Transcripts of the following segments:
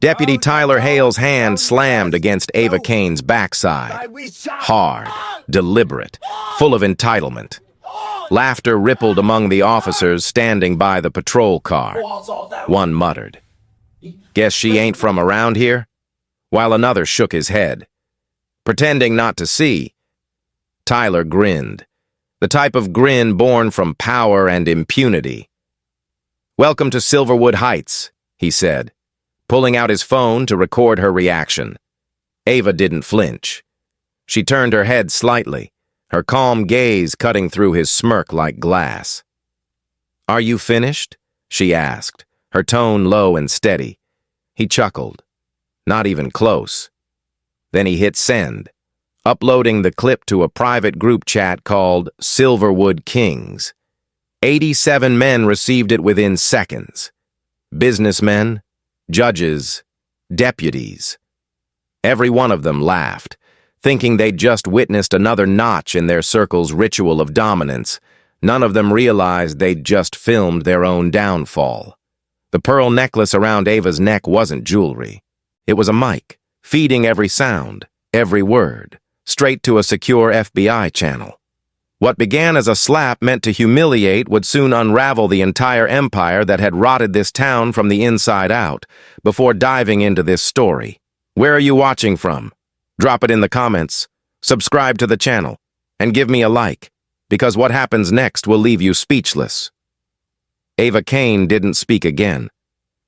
Deputy Tyler Hale's hand slammed against Ava Kane's backside. Hard, deliberate, full of entitlement. Laughter rippled among the officers standing by the patrol car. One muttered, "Guess she ain't from around here?" While another shook his head. Pretending not to see, Tyler grinned, the type of grin born from power and impunity. "Welcome to Silverwood Heights," he said, pulling out his phone to record her reaction. Ava didn't flinch. She turned her head slightly, her calm gaze cutting through his smirk like glass. "Are you finished?" she asked, her tone low and steady. He chuckled. Not even close. Then he hit send, uploading the clip to a private group chat called Silverwood Kings. 87 men received it within seconds. Businessmen, judges, deputies. Every one of them laughed, thinking they'd just witnessed another notch in their circle's ritual of dominance. None of them realized they'd just filmed their own downfall. The pearl necklace around Ava's neck wasn't jewelry. It was a mic, feeding every sound, every word, straight to a secure FBI channel. What began as a slap meant to humiliate would soon unravel the entire empire that had rotted this town from the inside out. Before diving into this story, where are you watching from? Drop it in the comments, subscribe to the channel, and give me a like, because what happens next will leave you speechless. Ava Kane didn't speak again.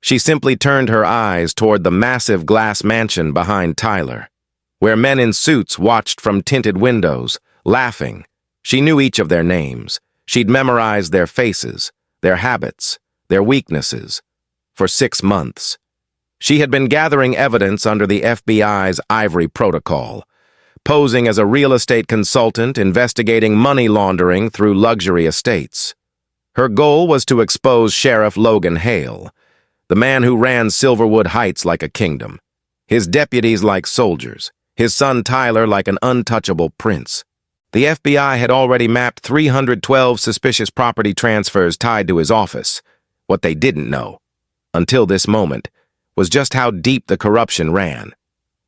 She simply turned her eyes toward the massive glass mansion behind Tyler, where men in suits watched from tinted windows, laughing. She knew each of their names. She'd memorized their faces, their habits, their weaknesses. For 6 months, she had been gathering evidence under the FBI's Ivory Protocol, posing as a real estate consultant investigating money laundering through luxury estates. Her goal was to expose Sheriff Logan Hale, the man who ran Silverwood Heights like a kingdom, his deputies like soldiers, his son Tyler like an untouchable prince. The FBI had already mapped 312 suspicious property transfers tied to his office. What they didn't know, until this moment, was just how deep the corruption ran.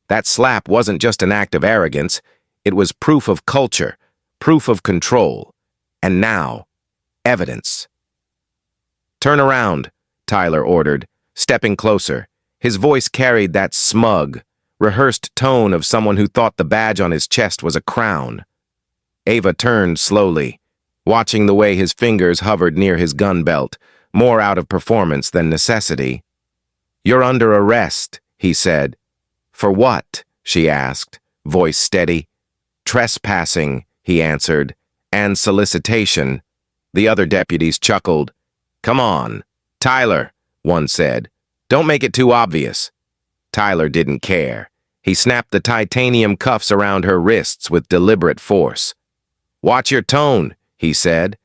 That slap wasn't just an act of arrogance, it was proof of culture, proof of control, and now, evidence. "Turn around," Tyler ordered, stepping closer. His voice carried that smug, rehearsed tone of someone who thought the badge on his chest was a crown. Ava turned slowly, watching the way his fingers hovered near his gun belt, more out of performance than necessity. "You're under arrest," he said. "For what?" she asked, voice steady. "Trespassing," he answered, "and solicitation." The other deputies chuckled. "Come on, Tyler," one said. "Don't make it too obvious." Tyler didn't care. He snapped the titanium cuffs around her wrists with deliberate force. "Watch your tone," he said.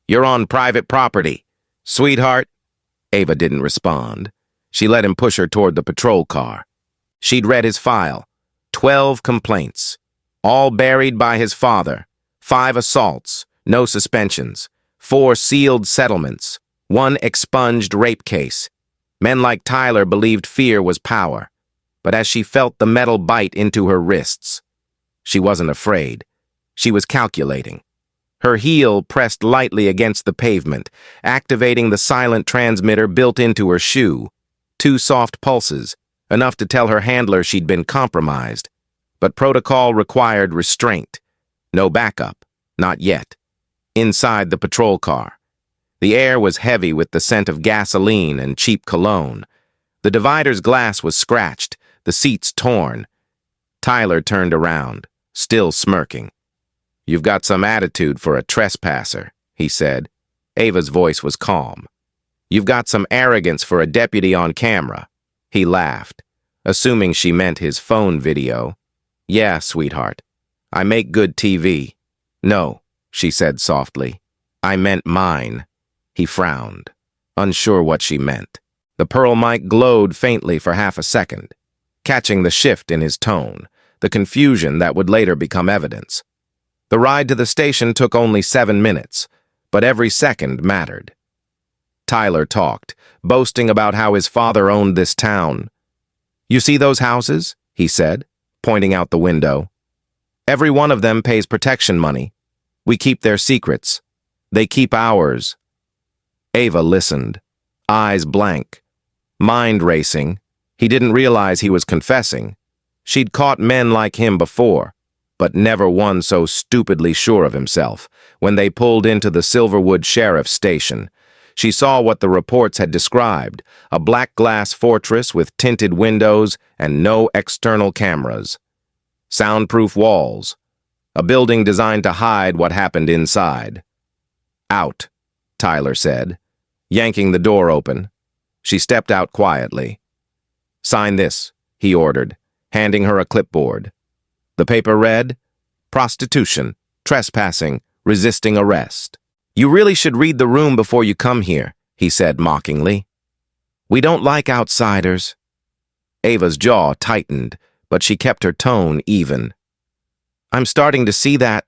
"You're on private property. Sweetheart." Ava didn't respond. She let him push her toward the patrol car. She'd read his file. 12 complaints, all buried by his father. 5 assaults, no suspensions. 4 sealed settlements. 1 expunged rape case. Men like Tyler believed fear was power. But as she felt the metal bite into her wrists, she wasn't afraid. She was calculating. Her heel pressed lightly against the pavement, activating the silent transmitter built into her shoe. 2 soft pulses, enough to tell her handler she'd been compromised. But protocol required restraint. No backup, not yet. Inside the patrol car, the air was heavy with the scent of gasoline and cheap cologne. The divider's glass was scratched, the seats torn. Tyler turned around, still smirking. "You've got some attitude for a trespasser," he said. Ava's voice was calm. "You've got some arrogance for a deputy on camera." He laughed, assuming she meant his phone video. "Yeah, sweetheart. I make good TV." "No," she said softly. "I meant mine." He frowned, unsure what she meant. The pearl mic glowed faintly for half a second, catching the shift in his tone, the confusion that would later become evidence. The ride to the station took only 7 minutes, but every second mattered. Tyler talked, boasting about how his father owned this town. You see those houses? He said, pointing out the window. Every one of them pays protection money. We keep their secrets. They keep ours. Ava listened, eyes blank, mind racing. He didn't realize he was confessing. She'd caught men like him before, but never one so stupidly sure of himself. When they pulled into the Silverwood Sheriff's Station, she saw what the reports had described, a black glass fortress with tinted windows and no external cameras. Soundproof walls, a building designed to hide what happened inside. Out, Tyler said, yanking the door open. She stepped out quietly. Sign this, he ordered, handing her a clipboard. The paper read, prostitution, trespassing, resisting arrest. You really should read the room before you come here, he said mockingly. We don't like outsiders. Ava's jaw tightened, but she kept her tone even. I'm starting to see that.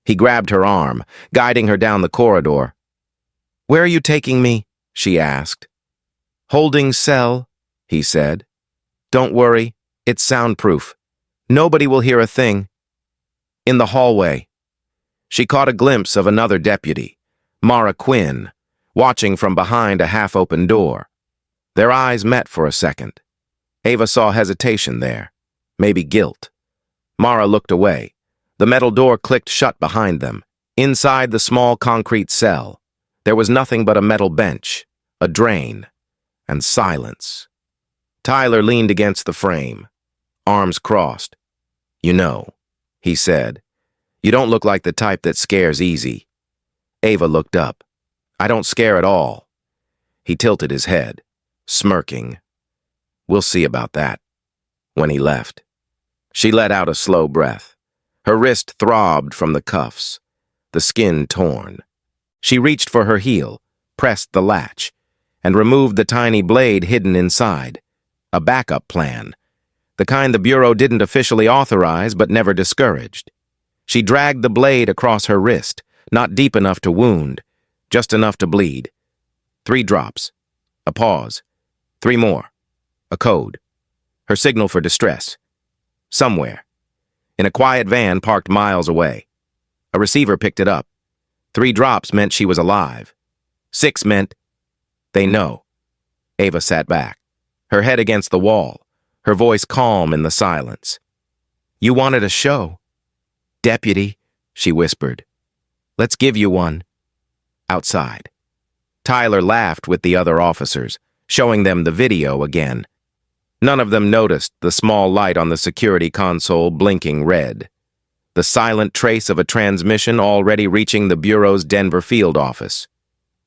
He grabbed her arm, guiding her down the corridor. Where are you taking me? She asked. Holding cell, he said. Don't worry, it's soundproof. Nobody will hear a thing. In the hallway. She caught a glimpse of another deputy, Mara Quinn, watching from behind a half-open door. Their eyes met for a second. Ava saw hesitation there, maybe guilt. Mara looked away. The metal door clicked shut behind them. Inside the small concrete cell, there was nothing but a metal bench, a drain, and silence. Tyler leaned against the frame, arms crossed. You know, he said, you don't look like the type that scares easy. Ava looked up. I don't scare at all. He tilted his head, smirking. We'll see about that. When he left, she let out a slow breath. Her wrist throbbed from the cuffs, the skin torn. She reached for her heel, pressed the latch, and removed the tiny blade hidden inside. A backup plan, the kind the Bureau didn't officially authorize but never discouraged. She dragged the blade across her wrist, not deep enough to wound, just enough to bleed. 3 drops. A pause. 3 more. A code. Her signal for distress. Somewhere. In a quiet van parked miles away. A receiver picked it up. 3 drops meant she was alive. 6 meant they know. Ava sat back, her head against the wall, her voice calm in the silence. You wanted a show. Deputy, she whispered. Let's give you one. Outside. Tyler laughed with the other officers, showing them the video again. None of them noticed the small light on the security console blinking red, the silent trace of a transmission already reaching the Bureau's Denver field office.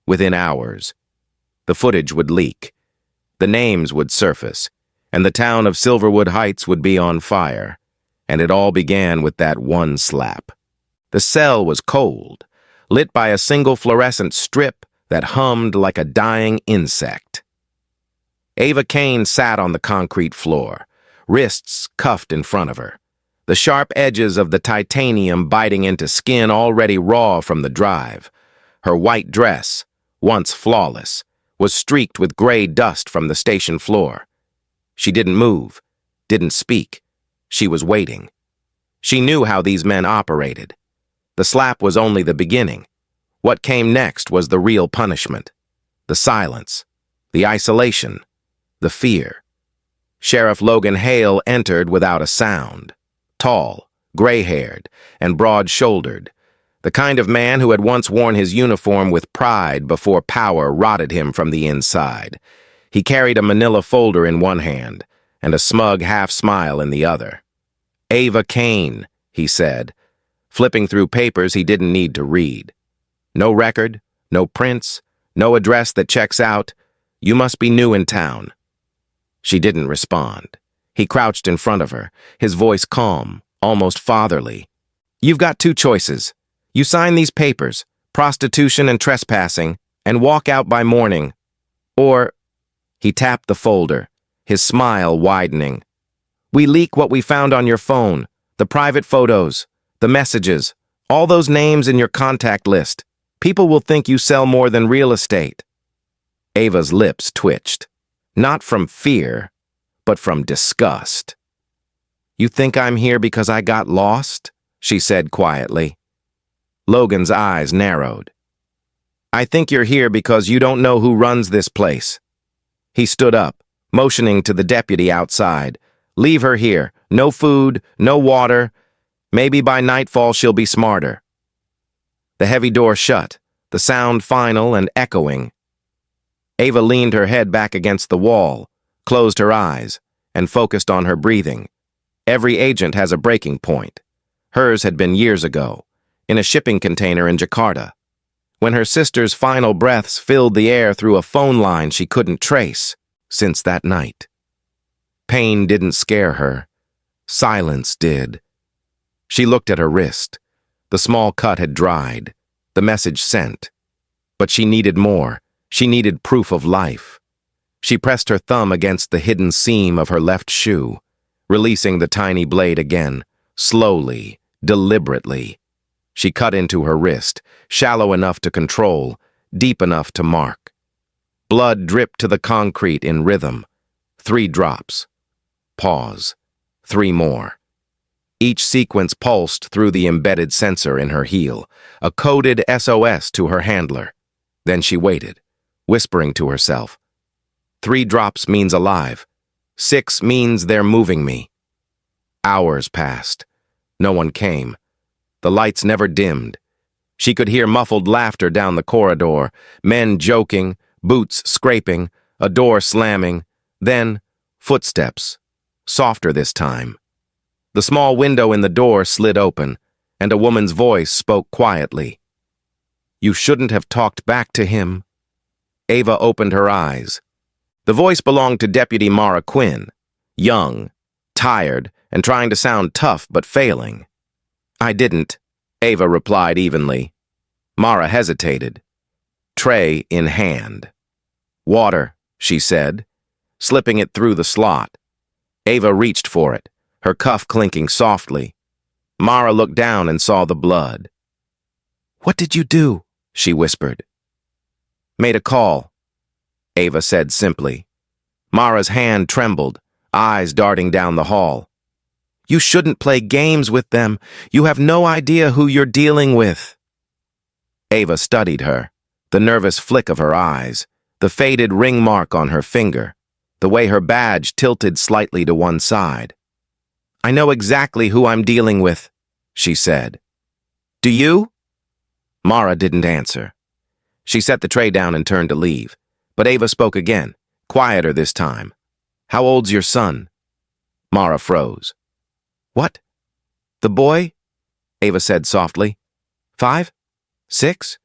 Within hours, the footage would leak, the names would surface, and the town of Silverwood Heights would be on fire. And it all began with that one slap. The cell was cold, lit by a single fluorescent strip that hummed like a dying insect. Ava Kane sat on the concrete floor, wrists cuffed in front of her, the sharp edges of the titanium biting into skin already raw from the drive. Her white dress, once flawless, was streaked with gray dust from the station floor. She didn't move, didn't speak. She was waiting. She knew how these men operated. The slap was only the beginning. What came next was the real punishment. The silence, the isolation, the fear. Sheriff Logan Hale entered without a sound. Tall, gray-haired, and broad-shouldered. The kind of man who had once worn his uniform with pride before power rotted him from the inside. He carried a manila folder in one hand and a smug half-smile in the other. Ava Kane, he said, flipping through papers he didn't need to read. No record, no prints, no address that checks out. You must be new in town. She didn't respond. He crouched in front of her, his voice calm, almost fatherly. You've got 2 choices. You sign these papers, prostitution and trespassing, and walk out by morning. Or, he tapped the folder, his smile widening. We leak what we found on your phone, the private photos, the messages, all those names in your contact list. People will think you sell more than real estate. Ava's lips twitched, not from fear, but from disgust. "You think I'm here because I got lost?" she said quietly. Logan's eyes narrowed. "I think you're here because you don't know who runs this place." He stood up, motioning to the deputy outside. "Leave her here. No food, no water. Maybe by nightfall she'll be smarter." The heavy door shut, the sound final and echoing. Ava leaned her head back against the wall, closed her eyes, and focused on her breathing. Every agent has a breaking point. Hers had been years ago, in a shipping container in Jakarta, when her sister's final breaths filled the air through a phone line she couldn't trace since that night. Pain didn't scare her. Silence did. She looked at her wrist. The small cut had dried, the message sent. But she needed more. She needed proof of life. She pressed her thumb against the hidden seam of her left shoe, releasing the tiny blade again, slowly, deliberately. She cut into her wrist, shallow enough to control, deep enough to mark. Blood dripped to the concrete in rhythm. 3 drops. Pause. 3 more. Each sequence pulsed through the embedded sensor in her heel, a coded SOS to her handler. Then she waited, whispering to herself. 3 drops means alive. 6 means they're moving me. Hours passed. No one came. The lights never dimmed. She could hear muffled laughter down the corridor, men joking, boots scraping, a door slamming, then footsteps, softer this time. The small window in the door slid open, and a woman's voice spoke quietly. "You shouldn't have talked back to him." Ava opened her eyes. The voice belonged to Deputy Mara Quinn, young, tired, and trying to sound tough but failing. "I didn't," Ava replied evenly. Mara hesitated, tray in hand. "Water," she said, slipping it through the slot. Ava reached for it, her cuff clinking softly. Mara looked down and saw the blood. "What did you do?" she whispered. "Made a call," Ava said simply. Mara's hand trembled, eyes darting down the hall. "You shouldn't play games with them. You have no idea who you're dealing with." Ava studied her, the nervous flick of her eyes, the faded ring mark on her finger, the way her badge tilted slightly to one side. "I know exactly who I'm dealing with," she said. "Do you?" Mara didn't answer. She set the tray down and turned to leave, but Ava spoke again, quieter this time. "How old's your son?" Mara froze. "What? The boy?" Ava said softly. 5? 6?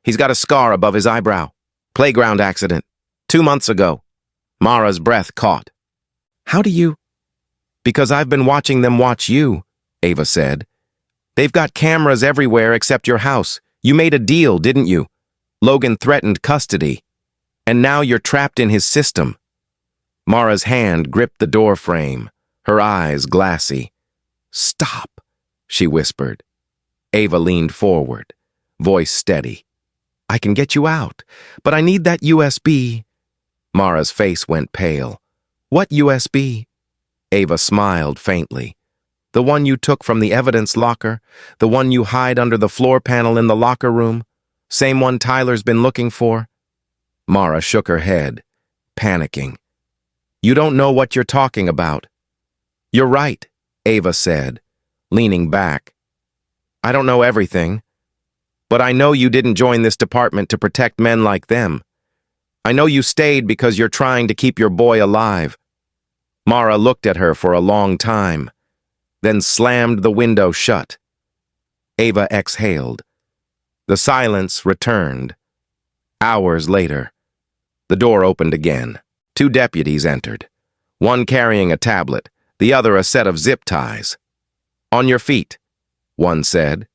He's got a scar above his eyebrow. Playground accident. 2 months ago." Mara's breath caught. "How do you—" "Because I've been watching them watch you," Ava said. "They've got cameras everywhere except your house. You made a deal, didn't you? Logan threatened custody. And now you're trapped in his system." Mara's hand gripped the door frame, her eyes glassy. "Stop," she whispered. Ava leaned forward, voice steady. "I can get you out, but I need that USB. Mara's face went pale. "What USB?" Ava smiled faintly. "The one you took from the evidence locker, the one you hide under the floor panel in the locker room, same one Tyler's been looking for." Mara shook her head, panicking. "You don't know what you're talking about." "You're right," Ava said, leaning back. "I don't know everything, but I know you didn't join this department to protect men like them. I know you stayed because you're trying to keep your boy alive." Mara looked at her for a long time, then slammed the window shut. Ava exhaled. The silence returned. Hours later, the door opened again. 2 deputies entered, one carrying a tablet, the other a set of zip ties. "On your feet," one said.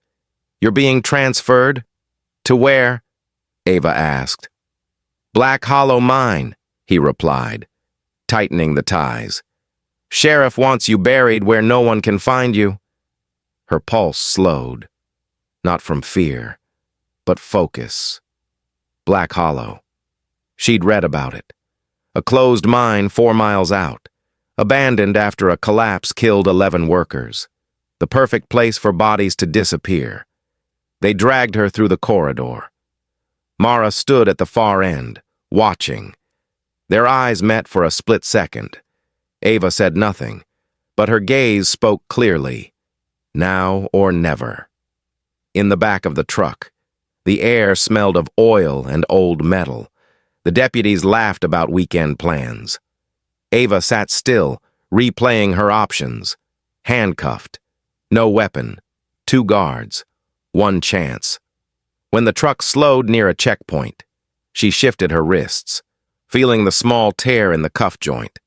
"You're being transferred?" "To where?" Ava asked. "Black Hollow Mine," he replied, tightening the ties. "Sheriff wants you buried where no one can find you." Her pulse slowed, not from fear, but focus. Black Hollow. She'd read about it. A closed mine 4 miles out. abandoned after a collapse killed 11 workers. The perfect place for bodies to disappear. They dragged her through the corridor. Mara stood at the far end, watching. Their eyes met for a split second. Ava said nothing, but her gaze spoke clearly. Now or never. In the back of the truck, the air smelled of oil and old metal. The deputies laughed about weekend plans. Ava sat still, replaying her options. Handcuffed. No weapon. 2 guards. 1 chance. When the truck slowed near a checkpoint, she shifted her wrists, feeling the small tear in the cuff joint.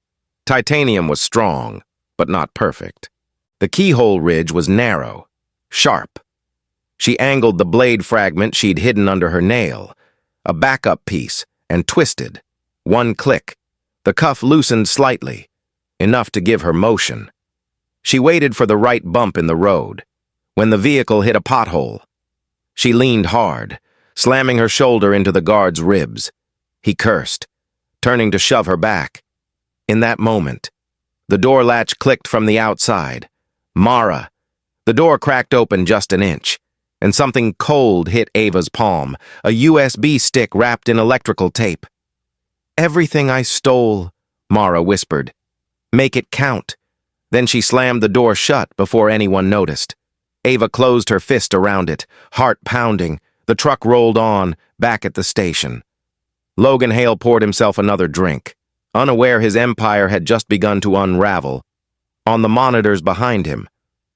Titanium was strong, but not perfect. The keyhole ridge was narrow, sharp. She angled the blade fragment she'd hidden under her nail, a backup piece, and twisted. 1 click. The cuff loosened slightly, enough to give her motion. She waited for the right bump in the road. When the vehicle hit a pothole, she leaned hard, slamming her shoulder into the guard's ribs. He cursed, turning to shove her back. In that moment, the door latch clicked from the outside. Mara. The door cracked open just an inch, and something cold hit Ava's palm, a USB stick wrapped in electrical tape. "Everything I stole," Mara whispered. "Make it count." Then she slammed the door shut before anyone noticed. Ava closed her fist around it, heart pounding. The truck rolled on, back at the station. Logan Hale poured himself another drink, unaware his empire had just begun to unravel. On the monitors behind him,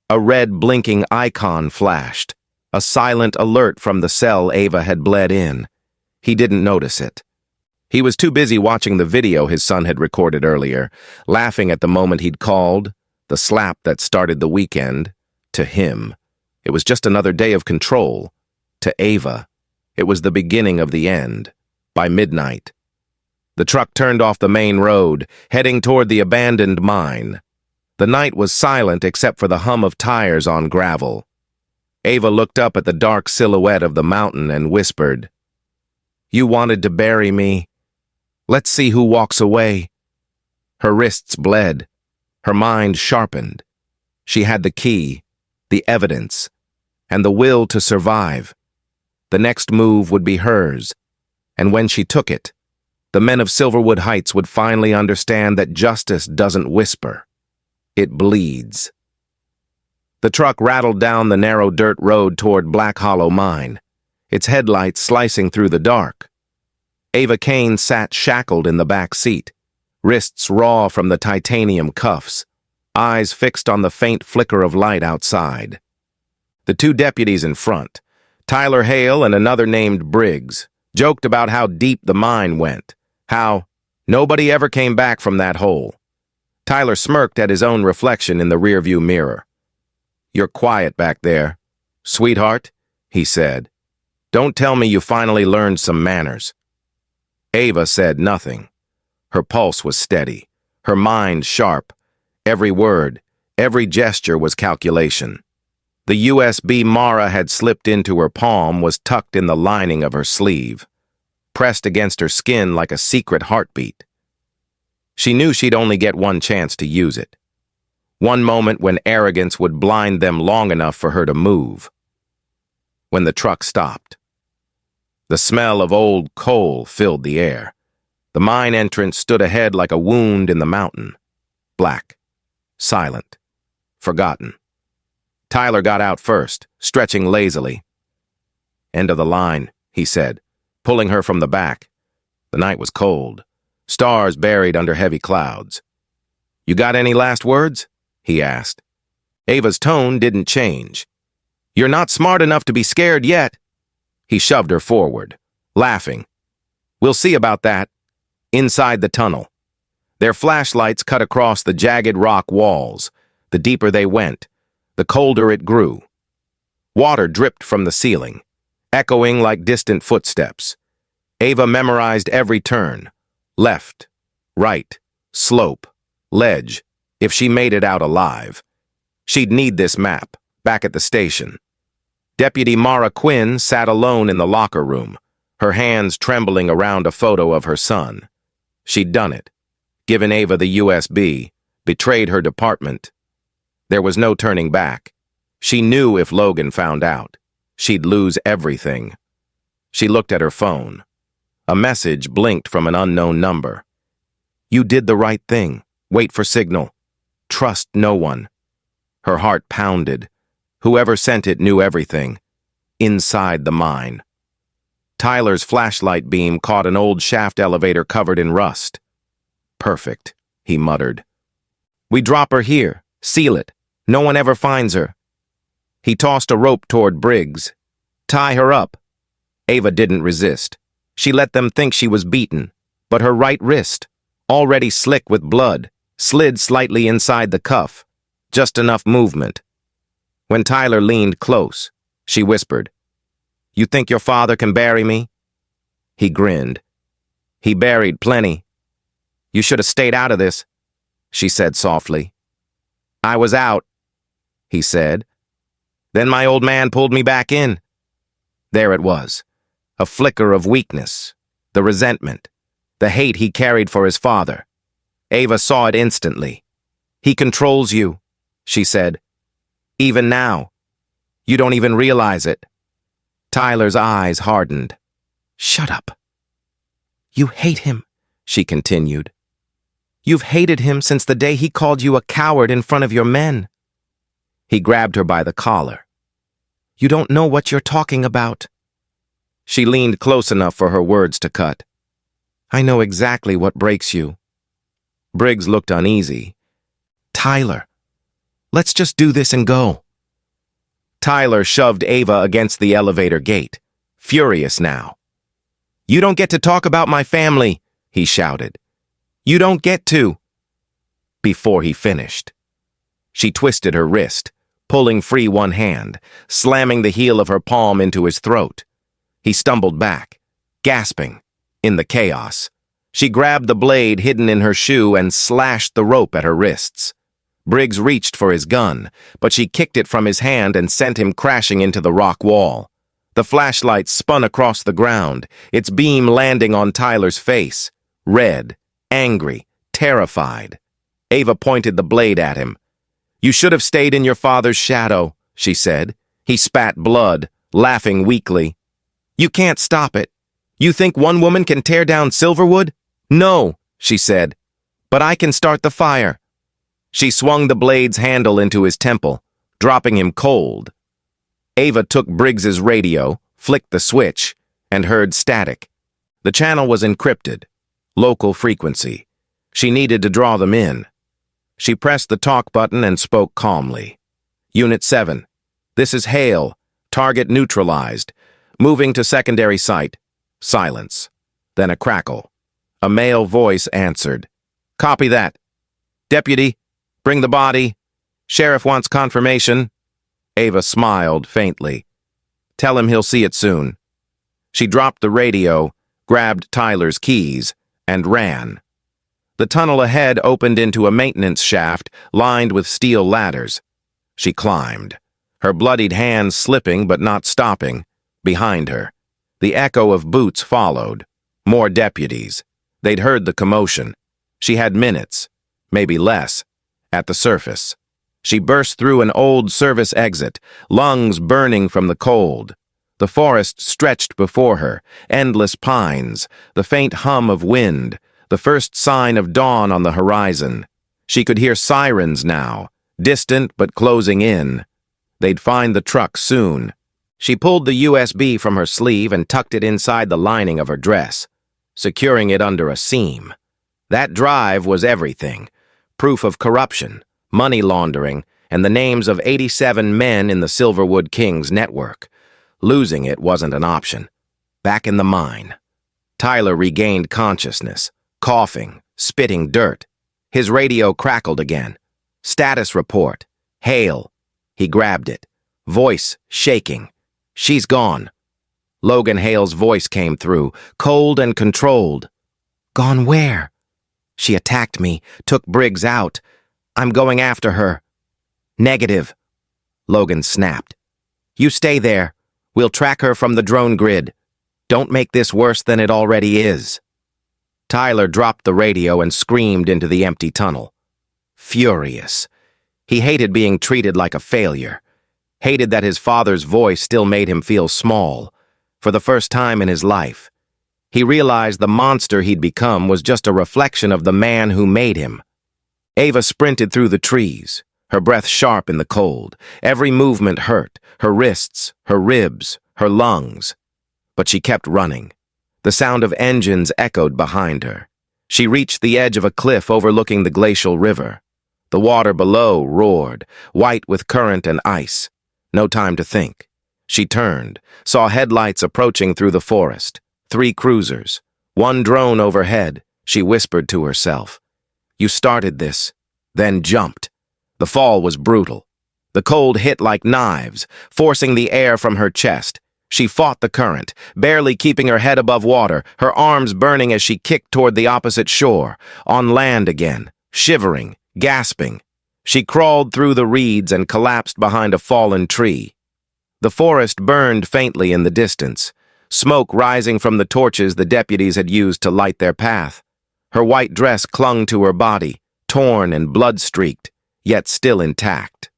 a red blinking icon flashed, a silent alert from the cell Ava had bled in. He didn't notice it. He was too busy watching the video his son had recorded earlier, laughing at the moment he'd called, the slap that started the weekend. To him, it was just another day of control. To Ava, it was the beginning of the end. By midnight, the truck turned off the main road, heading toward the abandoned mine. The night was silent except for the hum of tires on gravel. Ava looked up at the dark silhouette of the mountain and whispered, "You wanted to bury me. Let's see who walks away." Her wrists bled. Her mind sharpened. She had the key, the evidence, and the will to survive. The next move would be hers, and when she took it, the men of Silverwood Heights would finally understand that justice doesn't whisper. It bleeds. The truck rattled down the narrow dirt road toward Black Hollow Mine, its headlights slicing through the dark. Ava Kane sat shackled in the back seat, wrists raw from the titanium cuffs, eyes fixed on the faint flicker of light outside. The 2 deputies in front, Tyler Hale and another named Briggs, joked about how deep the mine went, how nobody ever came back from that hole. Tyler smirked at his own reflection in the rearview mirror. "You're quiet back there, sweetheart," he said. "Don't tell me you finally learned some manners." Ava said nothing. Her pulse was steady, her mind sharp. Every word, every gesture was calculation. The USB Mara had slipped into her palm was tucked in the lining of her sleeve, pressed against her skin like a secret heartbeat. She knew she'd only get 1 chance to use it. 1 moment when arrogance would blind them long enough for her to move. When the truck stopped. The smell of old coal filled the air. The mine entrance stood ahead like a wound in the mountain. Black. Silent. Forgotten. Tyler got out first, stretching lazily. "End of the line," he said, pulling her from the back. The night was cold, stars buried under heavy clouds. "You got any last words?" he asked. Ava's tone didn't change. "You're not smart enough to be scared yet." He shoved her forward, laughing. "We'll see about that." Inside the tunnel, their flashlights cut across the jagged rock walls. The deeper they went, the colder it grew. Water dripped from the ceiling, echoing like distant footsteps. Ava memorized every turn. Left, right, slope, ledge, if she made it out alive. She'd need this map, back at the station. Deputy Mara Quinn sat alone in the locker room, her hands trembling around a photo of her son. She'd done it, given Ava the USB, betrayed her department. There was no turning back. She knew if Logan found out, she'd lose everything. She looked at her phone. A message blinked from an unknown number. "You did the right thing. Wait for signal. Trust no one." Her heart pounded. Whoever sent it knew everything. Inside the mine. Tyler's flashlight beam caught an old shaft elevator covered in rust. "Perfect," he muttered. "We drop her here. Seal it. No one ever finds her." He tossed a rope toward Briggs. "Tie her up." Ava didn't resist. She let them think she was beaten, but her right wrist, already slick with blood, slid slightly inside the cuff. Just enough movement. When Tyler leaned close, she whispered, "You think your father can bury me?" He grinned. "He buried plenty." "You should have stayed out of this," she said softly. "I was out," he said. "Then my old man pulled me back in." There it was, a flicker of weakness, the resentment, the hate he carried for his father. Ava saw it instantly. "He controls you," she said. "Even now. You don't even realize it." Tyler's eyes hardened. "Shut up." "You hate him," she continued. "You've hated him since the day he called you a coward in front of your men." He grabbed her by the collar. "You don't know what you're talking about." She leaned close enough for her words to cut. "I know exactly what breaks you." Briggs looked uneasy. "Tyler, let's just do this and go." Tyler shoved Ava against the elevator gate, furious now. "You don't get to talk about my family," he shouted. "You don't get to." Before he finished, she twisted her wrist, pulling free one hand, slamming the heel of her palm into his throat. He stumbled back, gasping. In the chaos, she grabbed the blade hidden in her shoe and slashed the rope at her wrists. Briggs reached for his gun, but she kicked it from his hand and sent him crashing into the rock wall. The flashlight spun across the ground, its beam landing on Tyler's face, red, angry, terrified. Ava pointed the blade at him. "You should have stayed in your father's shadow," she said. He spat blood, laughing weakly. "You can't stop it. You think one woman can tear down Silverwood?" "No," she said, "but I can start the fire." She swung the blade's handle into his temple, dropping him cold. Ava took Briggs's radio, flicked the switch, and heard static. The channel was encrypted, local frequency. She needed to draw them in. She pressed the talk button and spoke calmly. "Unit 7, this is Hale, target neutralized. Moving to secondary site." Silence. Then a crackle. A male voice answered. "Copy that. Deputy, bring the body. Sheriff wants confirmation." Ava smiled faintly. "Tell him he'll see it soon." She dropped the radio, grabbed Tyler's keys, and ran. The tunnel ahead opened into a maintenance shaft lined with steel ladders. She climbed, her bloodied hands slipping but not stopping. Behind her, the echo of boots followed. More deputies. They'd heard the commotion. She had minutes, maybe less, at the surface. She burst through an old service exit, lungs burning from the cold. The forest stretched before her, endless pines, the faint hum of wind, the first sign of dawn on the horizon. She could hear sirens now, distant but closing in. They'd find the truck soon. She pulled the USB from her sleeve and tucked it inside the lining of her dress, securing it under a seam. That drive was everything. Proof of corruption, money laundering, and the names of 87 men in the Silverwood Kings network. Losing it wasn't an option. Back in the mine. Tyler regained consciousness, coughing, spitting dirt. His radio crackled again. "Status report. Hale." He grabbed it, voice shaking. "She's gone." Logan Hale's voice came through, cold and controlled. "Gone where?" "She attacked me, took Briggs out. I'm going after her." "Negative." Logan snapped. "You stay there. We'll track her from the drone grid. Don't make this worse than it already is." Tyler dropped the radio and screamed into the empty tunnel. furious. He hated being treated like a failure, hated that his father's voice still made him feel small. For the first time in his life, he realized the monster he'd become was just a reflection of the man who made him. Ava sprinted through the trees, her breath sharp in the cold. Every movement hurt, her wrists, her ribs, her lungs. But she kept running. The sound of engines echoed behind her. She reached the edge of a cliff overlooking the glacial river. The water below roared, white with current and ice. No time to think. She turned, saw headlights approaching through the forest. 3 cruisers, 1 drone overhead. She whispered to herself. You started this, then jumped. The fall was brutal. The cold hit like knives, forcing the air from her chest. She fought the current, barely keeping her head above water, her arms burning as she kicked toward the opposite shore. On land again, shivering, gasping. She crawled through the reeds and collapsed behind a fallen tree. The forest burned faintly in the distance, smoke rising from the torches the deputies had used to light their path. Her white dress clung to her body, torn and blood-streaked, yet still intact.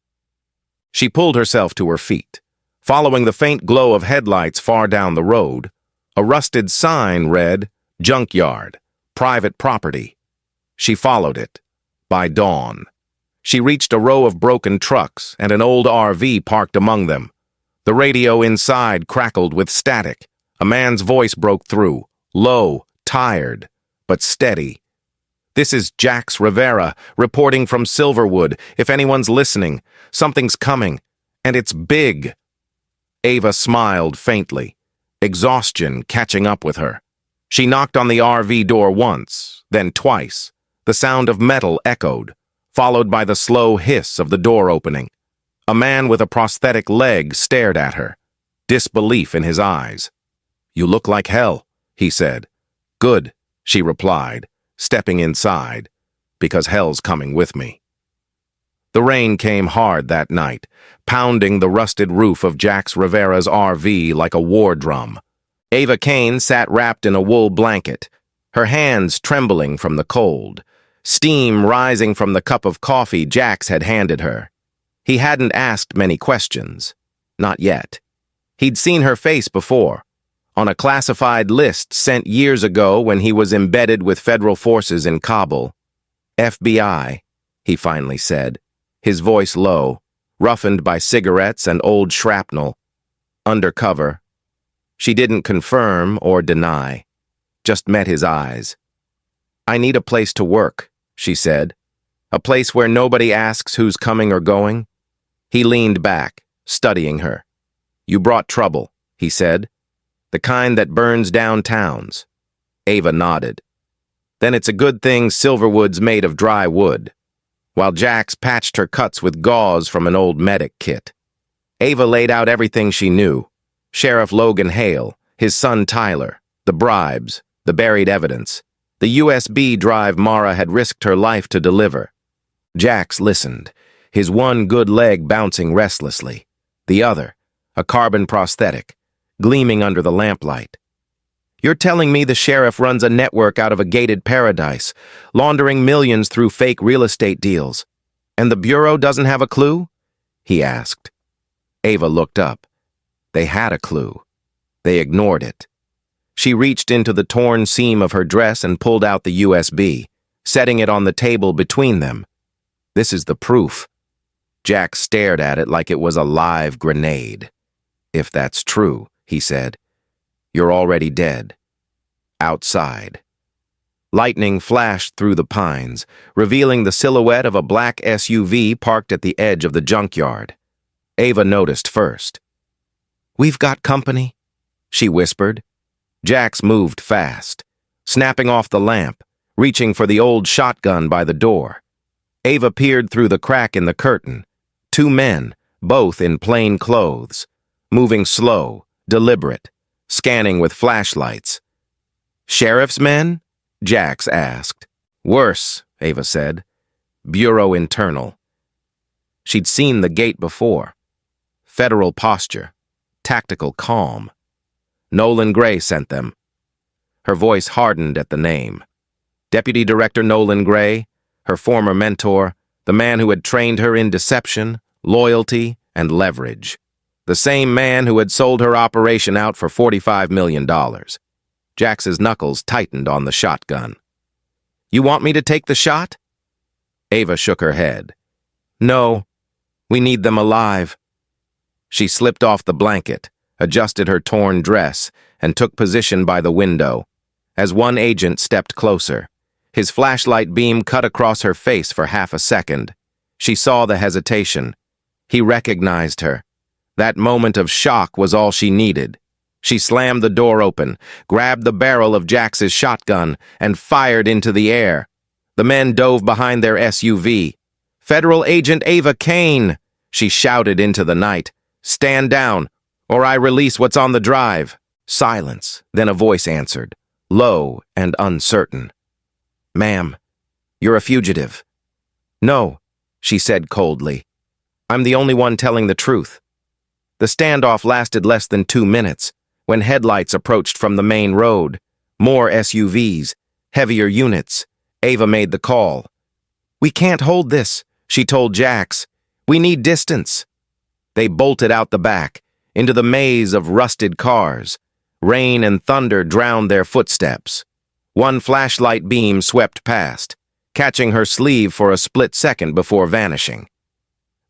She pulled herself to her feet. Following the faint glow of headlights far down the road, a rusted sign read, Junkyard, Private Property. She followed it. By dawn, she reached a row of broken trucks and an old RV parked among them. The radio inside crackled with static. A man's voice broke through, low, tired, but steady. This is Jax Rivera, reporting from Silverwood. If anyone's listening, something's coming, and it's big. Ava smiled faintly, exhaustion catching up with her. She knocked on the RV door once, then twice. The sound of metal echoed, followed by the slow hiss of the door opening. A man with a prosthetic leg stared at her, disbelief in his eyes. You look like hell, he said. Good, she replied, stepping inside, because hell's coming with me. The rain came hard that night, pounding the rusted roof of Jax Rivera's RV like a war drum. Ava Kane sat wrapped in a wool blanket, her hands trembling from the cold, steam rising from the cup of coffee Jax had handed her. He hadn't asked many questions. Not yet. He'd seen her face before, on a classified list sent years ago when he was embedded with federal forces in Kabul. FBI, he finally said, his voice low, roughened by cigarettes and old shrapnel. Undercover. She didn't confirm or deny, just met his eyes. I need a place to work, she said. A place where nobody asks who's coming or going. He leaned back, studying her. You brought trouble, he said. The kind that burns down towns. Ava nodded. Then it's a good thing Silverwood's made of dry wood. While Jax patched her cuts with gauze from an old medic kit. Ava laid out everything she knew. Sheriff Logan Hale, his son Tyler, the bribes, the buried evidence, the USB drive Mara had risked her life to deliver. Jax listened, his one good leg bouncing restlessly, the other, a carbon prosthetic, gleaming under the lamplight. You're telling me the sheriff runs a network out of a gated paradise, laundering millions through fake real estate deals, and the Bureau doesn't have a clue? He asked. Ava looked up. They had a clue. They ignored it. She reached into the torn seam of her dress and pulled out the USB, setting it on the table between them. This is the proof. Jack stared at it like it was a live grenade. If that's true, he said, you're already dead. Outside. Lightning flashed through the pines, revealing the silhouette of a black SUV parked at the edge of the junkyard. Ava noticed first. We've got company, she whispered. Jax moved fast, snapping off the lamp, reaching for the old shotgun by the door. Ava peered through the crack in the curtain. 2 men, both in plain clothes, moving slow, deliberate, scanning with flashlights. Sheriff's men? Jax asked. Worse, Ava said. Bureau internal. She'd seen the gate before. Federal posture, tactical calm. Nolan Gray sent them. Her voice hardened at the name. Deputy Director Nolan Gray, her former mentor, the man who had trained her in deception, loyalty, and leverage. The same man who had sold her operation out for $45 million. Jax's knuckles tightened on the shotgun. "You want me to take the shot?" Ava shook her head. "No, we need them alive." She slipped off the blanket, adjusted her torn dress, and took position by the window. As one agent stepped closer, his flashlight beam cut across her face for half a second. She saw the hesitation. He recognized her. That moment of shock was all she needed. She slammed the door open, grabbed the barrel of Jax's shotgun, and fired into the air. The men dove behind their SUV. "Federal Agent Ava Kane!" she shouted into the night. "Stand down, or I release what's on the drive." Silence, then a voice answered, low and uncertain. "Ma'am, you're a fugitive." "No," she said coldly. "I'm the only one telling the truth." The standoff lasted less than 2 minutes, when headlights approached from the main road. More SUVs, heavier units. Ava made the call. "We can't hold this," she told Jax. "We need distance." They bolted out the back, into the maze of rusted cars. Rain and thunder drowned their footsteps. One flashlight beam swept past, catching her sleeve for a split second before vanishing.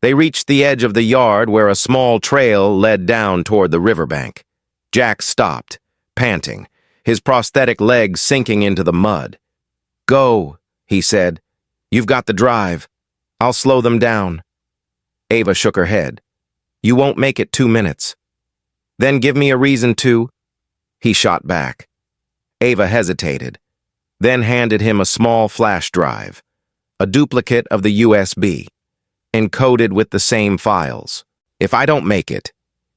They reached the edge of the yard where a small trail led down toward the riverbank. Jax stopped, panting, his prosthetic legs sinking into the mud. "Go," he said. "You've got the drive. I'll slow them down." Ava shook her head. "You won't make it 2 minutes." "Then give me a reason to," he shot back. Ava hesitated, then handed him a small flash drive, a duplicate of the USB, encoded with the same files. "If I don't make it,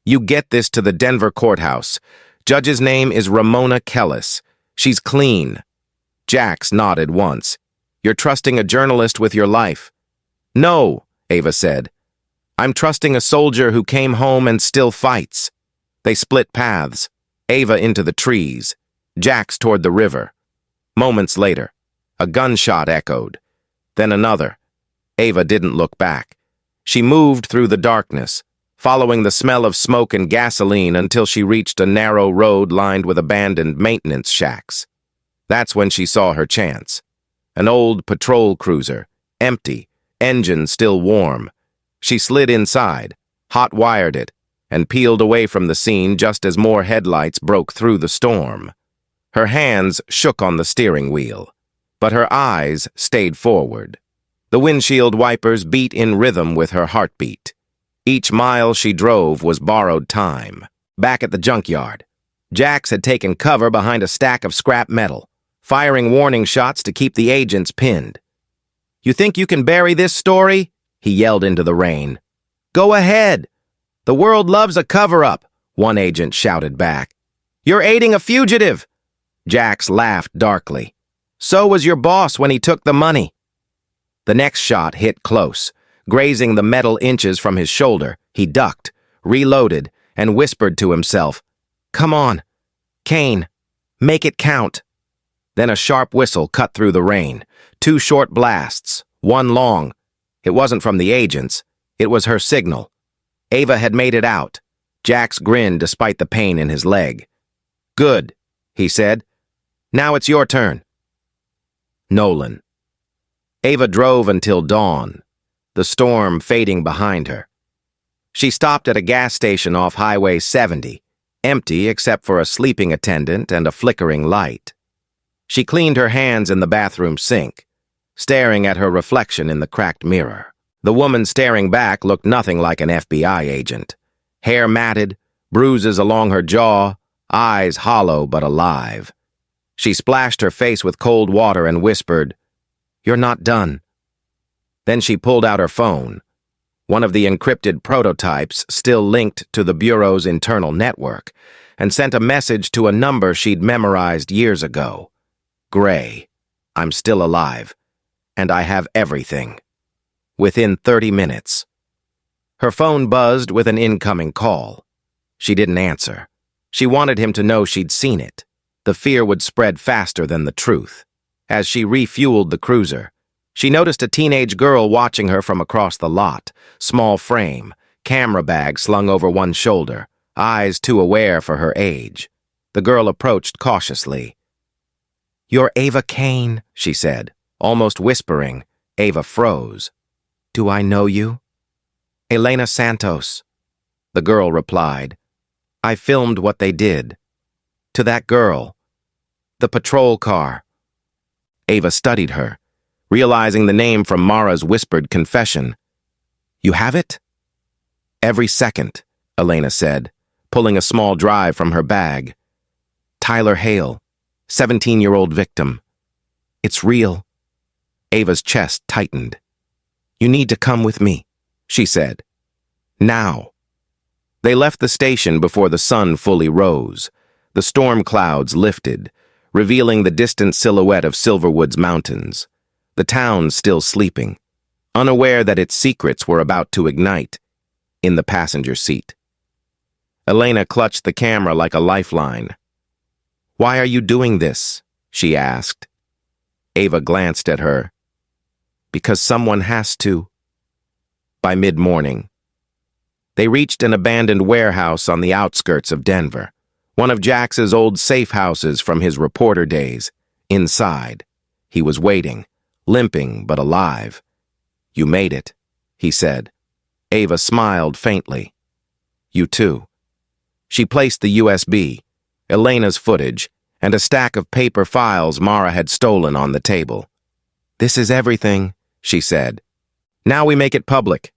you get this to the Denver courthouse. Judge's name is Ramona Kellis. She's clean." Jax nodded once. "You're trusting a journalist with your life." "No," Ava said. "I'm trusting a soldier who came home and still fights." They split paths, Ava into the trees, Jax toward the river. Moments later, a gunshot echoed, then another. Ava didn't look back. She moved through the darkness, following the smell of smoke and gasoline until she reached a narrow road lined with abandoned maintenance shacks. That's when she saw her chance. An old patrol cruiser, empty, engine still warm. She slid inside, hot-wired it, and peeled away from the scene just as more headlights broke through the storm. Her hands shook on the steering wheel, but her eyes stayed forward. The windshield wipers beat in rhythm with her heartbeat. Each mile she drove was borrowed time. Back at the junkyard, Jax had taken cover behind a stack of scrap metal, firing warning shots to keep the agents pinned. "You think you can bury this story?" he yelled into the rain. "Go ahead. The world loves a cover-up," one agent shouted back. "You're aiding a fugitive." Jax laughed darkly. "So was your boss when he took the money." The next shot hit close, grazing the metal inches from his shoulder. He ducked, reloaded, and whispered to himself, "Come on, Kane, make it count." Then a sharp whistle cut through the rain. 2 short blasts, one long. It wasn't from the agents. It was her signal. Ava had made it out. Jax grinned despite the pain in his leg. "Good," he said. "Now it's your turn." Nolan. Ava drove until dawn, the storm fading behind her. She stopped at a gas station off Highway 70, empty except for a sleeping attendant and a flickering light. She cleaned her hands in the bathroom sink, staring at her reflection in the cracked mirror. The woman staring back looked nothing like an FBI agent. Hair matted, bruises along her jaw, eyes hollow but alive. She splashed her face with cold water and whispered, "You're not done." Then she pulled out her phone, one of the encrypted prototypes still linked to the Bureau's internal network, and sent a message to a number she'd memorized years ago. "Gray, I'm still alive, and I have everything." Within 30 minutes. Her phone buzzed with an incoming call. She didn't answer. She wanted him to know she'd seen it. The fear would spread faster than the truth. As she refueled the cruiser, She noticed a teenage girl watching her from across the lot, small frame, camera bag slung over one shoulder, eyes too aware for her age. The girl approached cautiously. "You're Ava Kane," she said, almost whispering. Ava froze. "Do I know you?" "Elena Santos," the girl replied. "I filmed what they did. To that girl. The patrol car." Ava studied her, realizing the name from Mara's whispered confession. "You have it?" "Every second," Elena said, pulling a small drive from her bag. "Tyler Hale, 17-year-old victim. It's real." Ava's chest tightened. "You need to come with me," she said. "Now." They left the station before the sun fully rose. The storm clouds lifted, revealing the distant silhouette of Silverwood's mountains. The town still sleeping, unaware that its secrets were about to ignite. In the passenger seat, Elena clutched the camera like a lifeline. "Why are you doing this?" she asked. Ava glanced at her. "Because someone has to." By mid-morning, they reached an abandoned warehouse on the outskirts of Denver, one of Jax's old safe houses from his reporter days. Inside, he was waiting, limping but alive. "You made it," he said. Ava smiled faintly. "You too." She placed the USB, Elena's footage, and a stack of paper files Mara had stolen on the table. "This is everything," she said. "Now we make it public."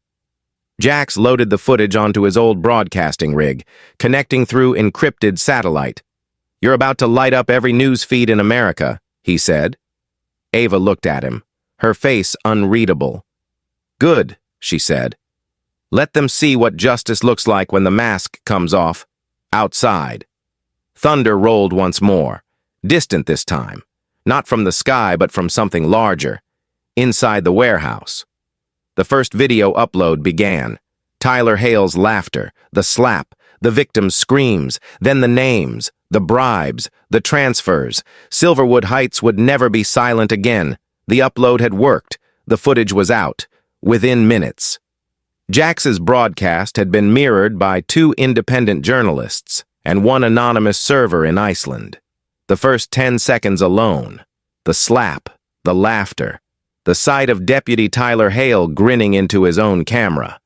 Jax loaded the footage onto his old broadcasting rig, connecting through encrypted satellite. "You're about to light up every news feed in America," he said. Ava looked at him, her face unreadable. "Good," she said. "Let them see what justice looks like when the mask comes off. Outside." Thunder rolled once more, distant this time, not from the sky but from something larger, inside the warehouse. The first video upload began. Tyler Hale's laughter, the slap, the victim's screams, then the names, the bribes, the transfers. Silverwood Heights would never be silent again. The upload had worked. The footage was out, within minutes. Jax's broadcast had been mirrored by 2 independent journalists and 1 anonymous server in Iceland. The first 10 seconds alone, the slap, the laughter, the sight of Deputy Tyler Hale grinning into his own camera,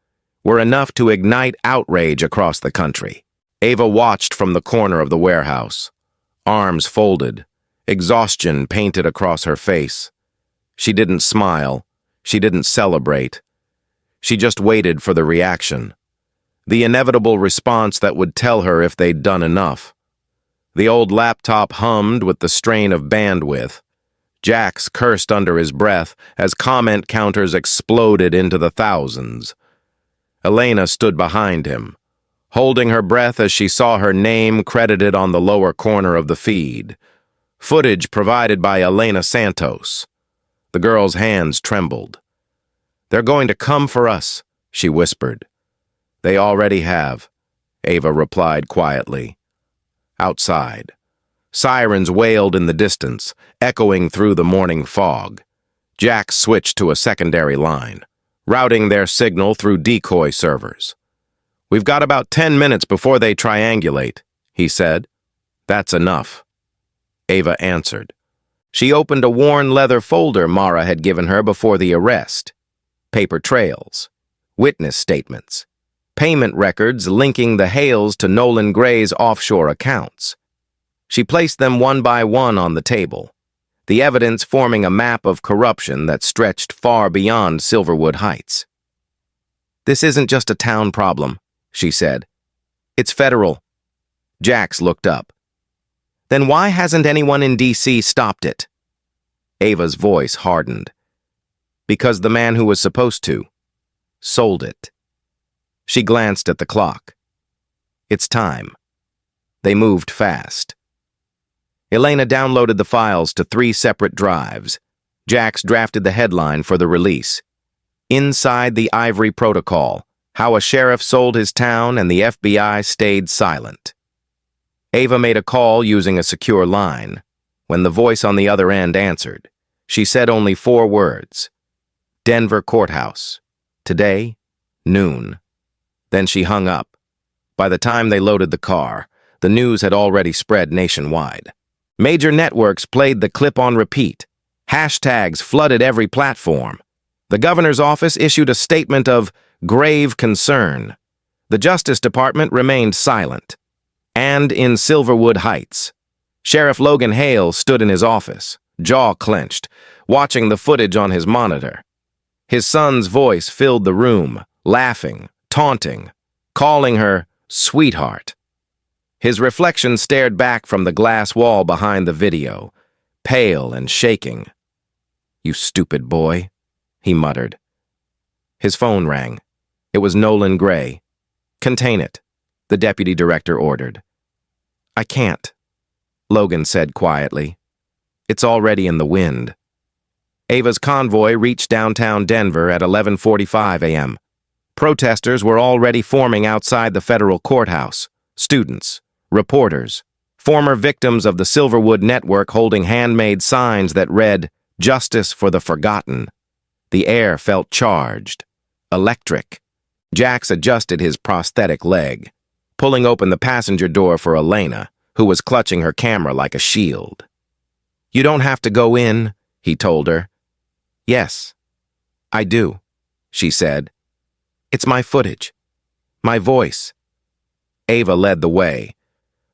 were enough to ignite outrage across the country. Ava watched from the corner of the warehouse, arms folded, exhaustion painted across her face. She didn't smile. She didn't celebrate. She just waited for the reaction, the inevitable response that would tell her if they'd done enough. The old laptop hummed with the strain of bandwidth. Jax cursed under his breath as comment counters exploded into the thousands. Elena stood behind him, holding her breath as she saw her name credited on the lower corner of the feed. Footage provided by Elena Santos. The girl's hands trembled. "They're going to come for us," she whispered. "They already have," Ava replied quietly. Outside, sirens wailed in the distance, echoing through the morning fog. Jax switched to a secondary line, routing their signal through decoy servers. "We've got about 10 minutes before they triangulate," he said. "That's enough," Ava answered. She opened a worn leather folder Mara had given her before the arrest. Paper trails, witness statements, payment records linking the Hales to Nolan Gray's offshore accounts. She placed them one by one on the table, the evidence forming a map of corruption that stretched far beyond Silverwood Heights. "This isn't just a town problem," she said. "It's federal." Jax looked up. "Then why hasn't anyone in D.C. stopped it?" Ava's voice hardened. "Because the man who was supposed to sold it." She glanced at the clock. "It's time." They moved fast. Elena downloaded the files to 3 separate drives. Jax drafted the headline for the release. "Inside the Ivory Protocol, How a Sheriff Sold His Town and the FBI Stayed Silent." Ava made a call using a secure line. When the voice on the other end answered, she said only 4 words. Denver courthouse. Today, noon. Then she hung up. By the time they loaded the car, the news had already spread nationwide. Major networks played the clip on repeat. Hashtags flooded every platform. The governor's office issued a statement of grave concern. The Justice Department remained silent. And in Silverwood Heights, Sheriff Logan Hale stood in his office, jaw clenched, watching the footage on his monitor. His son's voice filled the room, laughing, taunting, calling her sweetheart. His reflection stared back from the glass wall behind the video, pale and shaking. "You stupid boy," he muttered. His phone rang. It was Nolan Gray. "Contain it," the deputy director ordered. "I can't," Logan said quietly. "It's already in the wind." Ava's convoy reached downtown Denver at 11:45 a.m. Protesters were already forming outside the federal courthouse. Students, reporters, former victims of the Silverwood network holding handmade signs that read, "Justice for the Forgotten." The air felt charged, electric. Jax adjusted his prosthetic leg, pulling open the passenger door for Elena, who was clutching her camera like a shield. "You don't have to go in," he told her. "Yes, I do," she said. "It's my footage, my voice." Ava led the way,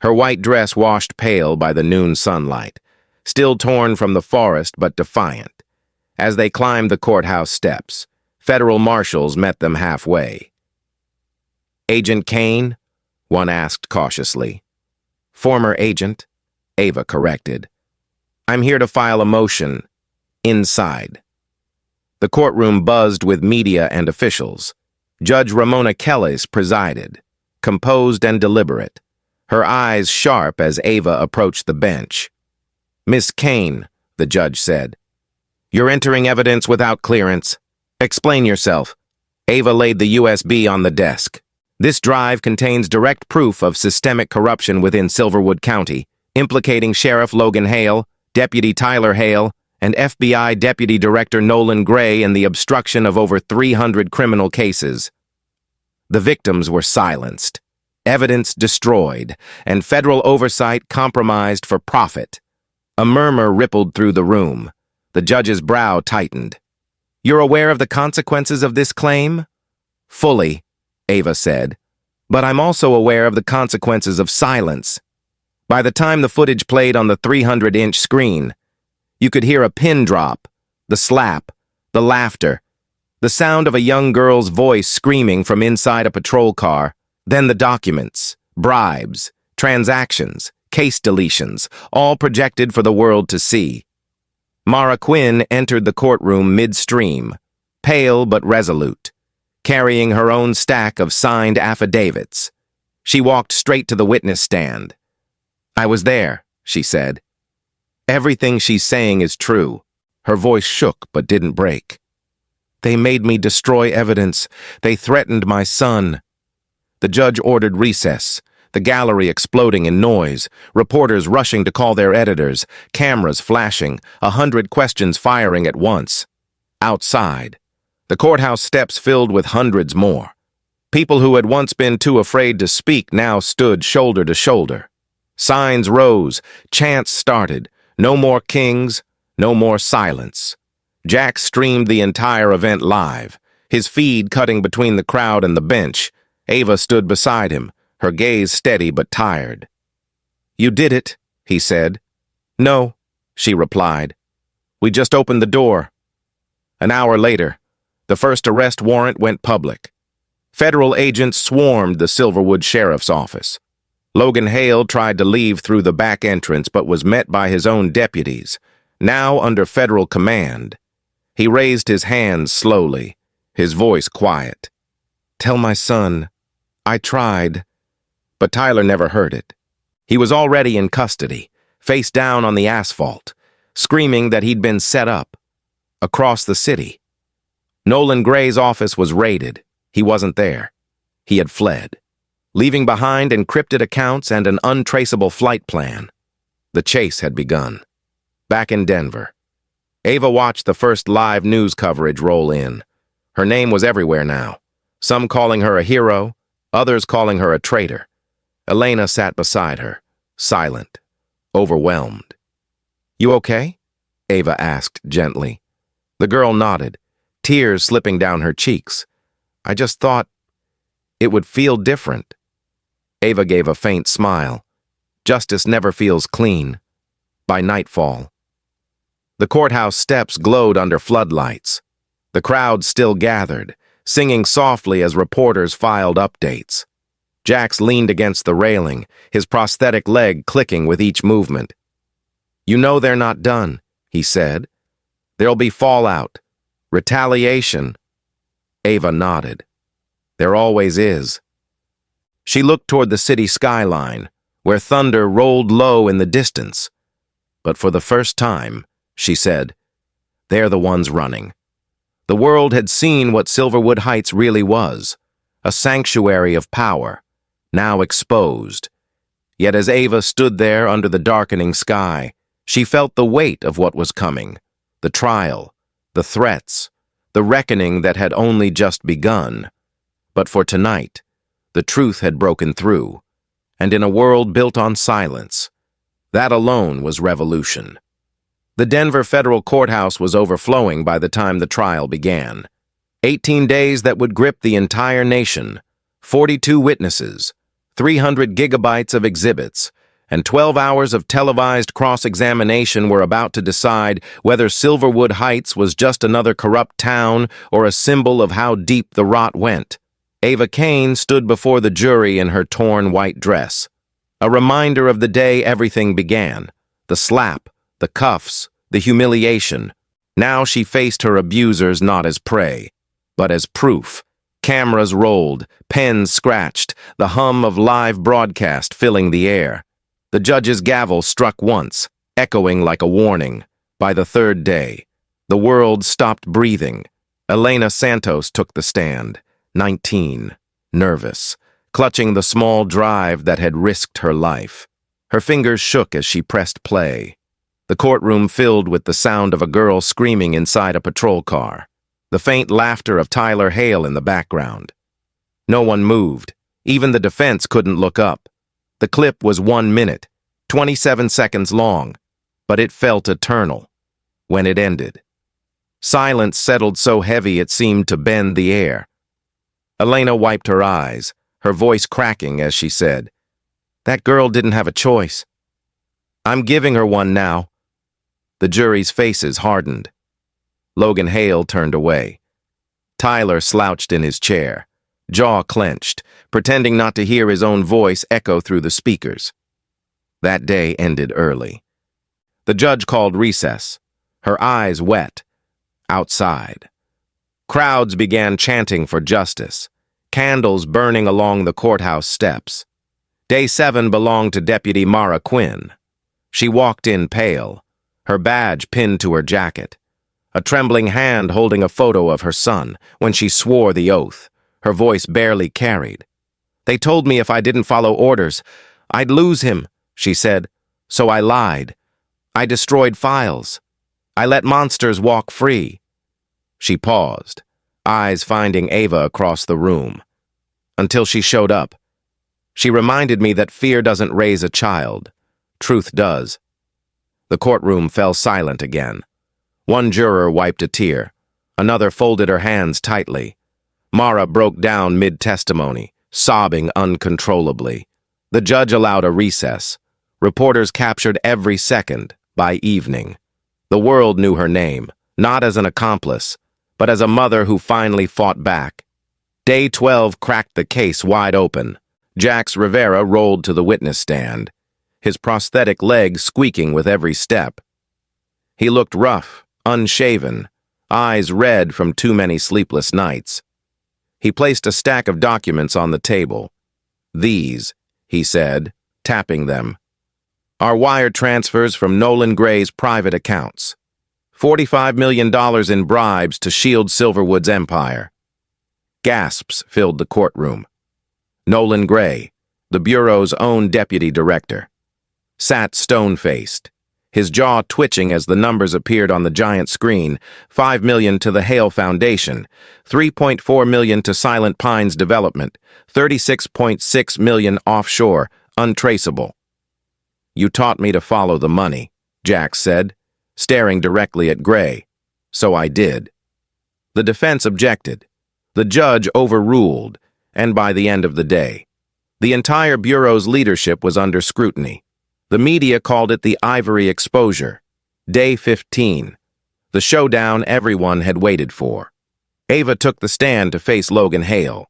her white dress washed pale by the noon sunlight, still torn from the forest but defiant. As they climbed the courthouse steps, federal marshals met them halfway. "Agent Kane?" one asked cautiously. "Former agent," Ava corrected. "I'm here to file a motion. Inside." The courtroom buzzed with media and officials. Judge Ramona Kellis presided, composed and deliberate, her eyes sharp as Ava approached the bench. "Miss Kane," the judge said, "you're entering evidence without clearance. Explain yourself." Ava laid the USB on the desk. "This drive contains direct proof of systemic corruption within Silverwood County, implicating Sheriff Logan Hale, Deputy Tyler Hale, and FBI Deputy Director Nolan Gray in the obstruction of over 300 criminal cases." The victims were silenced, evidence destroyed, and federal oversight compromised for profit. A murmur rippled through the room. The judge's brow tightened. "You're aware of the consequences of this claim?" "Fully," Ava said. "But I'm also aware of the consequences of silence." By the time the footage played on the 300-inch screen, you could hear a pin drop, the slap, the laughter, the sound of a young girl's voice screaming from inside a patrol car, then the documents, bribes, transactions, case deletions, all projected for the world to see. Mara Quinn entered the courtroom midstream, pale but resolute, carrying her own stack of signed affidavits. She walked straight to the witness stand. "I was there," she said. "Everything she's saying is true." Her voice shook but didn't break. "They made me destroy evidence. They threatened my son." The judge ordered recess, the gallery exploding in noise, reporters rushing to call their editors, cameras flashing, 100 questions firing at once. Outside, the courthouse steps filled with hundreds more. People who had once been too afraid to speak now stood shoulder to shoulder. Signs rose, chants started. No more kings, no more silence. Jack streamed the entire event live, his feed cutting between the crowd and the bench. Ava stood beside him, her gaze steady but tired. "You did it," he said. "No," she replied. "We just opened the door." An hour later, the first arrest warrant went public. Federal agents swarmed the Silverwood Sheriff's Office. Logan Hale tried to leave through the back entrance but was met by his own deputies, now under federal command. He raised his hands slowly, his voice quiet. "Tell my son, I tried." But Tyler never heard it. He was already in custody, face down on the asphalt, screaming that he'd been set up. Across the city, Nolan Gray's office was raided. He wasn't there. He had fled, leaving behind encrypted accounts and an untraceable flight plan. The chase had begun. Back in Denver, Ava watched the first live news coverage roll in. Her name was everywhere now, some calling her a hero, others calling her a traitor. Elena sat beside her, silent, overwhelmed. "You okay?" Ava asked gently. The girl nodded, tears slipping down her cheeks. "I just thought it would feel different." Ava gave a faint smile. Justice never feels clean. By nightfall. The courthouse steps glowed under floodlights. The crowd still gathered, singing softly as reporters filed updates. Jax leaned against the railing, his prosthetic leg clicking with each movement. "You know they're not done," he said. "There'll be fallout. Retaliation." Ava nodded. "There always is." She looked toward the city skyline, where thunder rolled low in the distance. "But for the first time," she said, "they're the ones running." The world had seen what Silverwood Heights really was, a sanctuary of power, now exposed. Yet as Ava stood there under the darkening sky, she felt the weight of what was coming, the trial, the threats, the reckoning that had only just begun. But for tonight, the truth had broken through, and in a world built on silence, that alone was revolution. The Denver federal courthouse was overflowing by the time the trial began. 18 days that would grip the entire nation, 42 witnesses, 300 gigabytes of exhibits, and 12 hours of televised cross-examination were about to decide whether Silverwood Heights was just another corrupt town or a symbol of how deep the rot went. Ava Kane stood before the jury in her torn white dress, a reminder of the day everything began, the slap, the cuffs, the humiliation. Now she faced her abusers not as prey, but as proof. Cameras rolled, pens scratched, the hum of live broadcast filling the air. The judge's gavel struck once, echoing like a warning. By the third day, the world stopped breathing. Elena Santos took the stand, 19, nervous, clutching the small drive that had risked her life. Her fingers shook as she pressed play. The courtroom filled with the sound of a girl screaming inside a patrol car, the faint laughter of Tyler Hale in the background. No one moved. Even the defense couldn't look up. The clip was 1 minute, 27 seconds long, but it felt eternal when it ended. Silence settled so heavy it seemed to bend the air. Elena wiped her eyes, her voice cracking as she said, "That girl didn't have a choice. I'm giving her one now." The jury's faces hardened. Logan Hale turned away. Tyler slouched in his chair, jaw clenched, pretending not to hear his own voice echo through the speakers. That day ended early. The judge called recess, her eyes wet. Outside, crowds began chanting for justice, candles burning along the courthouse steps. Day 7 belonged to Deputy Mara Quinn. She walked in pale, her badge pinned to her jacket, a trembling hand holding a photo of her son when she swore the oath, her voice barely carried. "They told me if I didn't follow orders, I'd lose him," she said, "so I lied. I destroyed files. I let monsters walk free." She paused, eyes finding Ava across the room. Until she showed up. She reminded me that fear doesn't raise a child. Truth does. The courtroom fell silent again. One juror wiped a tear. Another folded her hands tightly. Mara broke down mid-testimony, sobbing uncontrollably. The judge allowed a recess. Reporters captured every second. By evening, the world knew her name, not as an accomplice, but as a mother who finally fought back. Day 12 cracked the case wide open. Jax Rivera rolled to the witness stand, his prosthetic leg squeaking with every step. He looked rough, unshaven, eyes red from too many sleepless nights. He placed a stack of documents on the table. "These," he said, tapping them, "are wire transfers from Nolan Gray's private accounts. $45 million in bribes to shield Silverwood's empire." Gasps filled the courtroom. Nolan Gray, the Bureau's own deputy director, sat stone-faced, his jaw twitching as the numbers appeared on the giant screen. 5 million to the Hale Foundation, 3.4 million to Silent Pines Development, 36.6 million offshore, untraceable. "You taught me to follow the money," Jack said, staring directly at Gray. "So I did." The defense objected. The judge overruled, and by the end of the day, the entire Bureau's leadership was under scrutiny. The media called it the Ivory Exposure. Day 15, the showdown everyone had waited for. Ava took the stand to face Logan Hale.